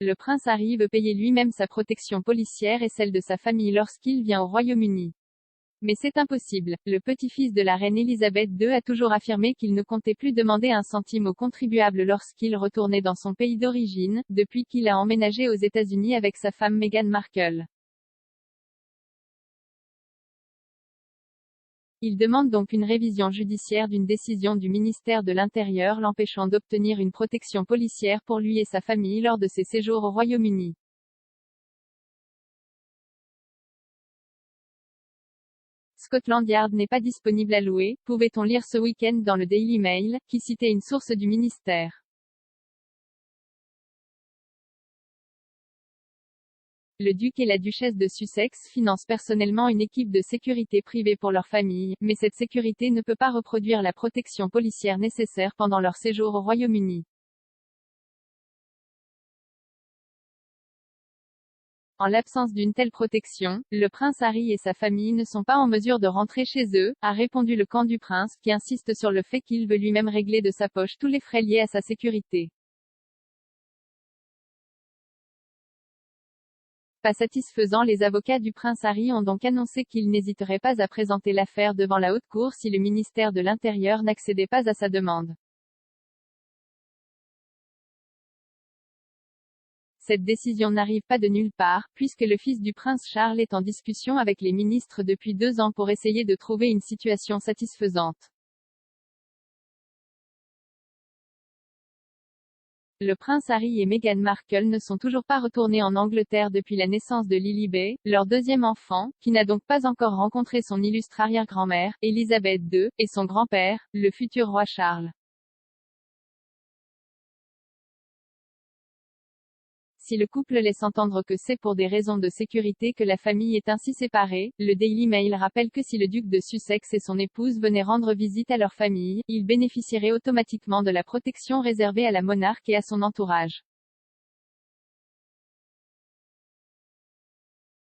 Le prince Harry veut payer lui-même sa protection policière et celle de sa famille lorsqu'il vient au Royaume-Uni. Mais c'est impossible. Le petit-fils de la reine Elisabeth II a toujours affirmé qu'il ne comptait plus demander un centime aux contribuables lorsqu'il retournait dans son pays d'origine, depuis qu'il a emménagé aux États-Unis avec sa femme Meghan Markle. Il demande donc une révision judiciaire d'une décision du ministère de l'Intérieur l'empêchant d'obtenir une protection policière pour lui et sa famille lors de ses séjours au Royaume-Uni. Scotland Yard n'est pas disponible à louer, pouvait-on lire ce week-end dans le Daily Mail, qui citait une source du ministère. Le duc et la duchesse de Sussex financent personnellement une équipe de sécurité privée pour leur famille, mais cette sécurité ne peut pas reproduire la protection policière nécessaire pendant leur séjour au Royaume-Uni. En l'absence d'une telle protection, le prince Harry et sa famille ne sont pas en mesure de rentrer chez eux, a répondu le camp du prince, qui insiste sur le fait qu'il veut lui-même régler de sa poche tous les frais liés à sa sécurité. Pas satisfaisant, les avocats du prince Harry ont donc annoncé qu'ils n'hésiteraient pas à présenter l'affaire devant la haute cour si le ministère de l'Intérieur n'accédait pas à sa demande. Cette décision n'arrive pas de nulle part, puisque le fils du prince Charles est en discussion avec les ministres depuis 2 ans pour essayer de trouver une situation satisfaisante. Le prince Harry et Meghan Markle ne sont toujours pas retournés en Angleterre depuis la naissance de Lilibet, leur deuxième enfant, qui n'a donc pas encore rencontré son illustre arrière-grand-mère, Elisabeth II, et son grand-père, le futur roi Charles. Si le couple laisse entendre que c'est pour des raisons de sécurité que la famille est ainsi séparée, le Daily Mail rappelle que si le duc de Sussex et son épouse venaient rendre visite à leur famille, ils bénéficieraient automatiquement de la protection réservée à la monarque et à son entourage.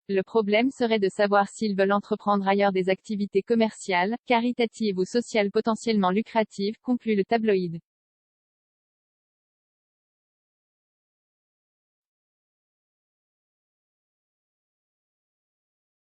Le problème serait de savoir s'ils veulent entreprendre ailleurs des activités commerciales, caritatives ou sociales potentiellement lucratives, conclut le tabloïd.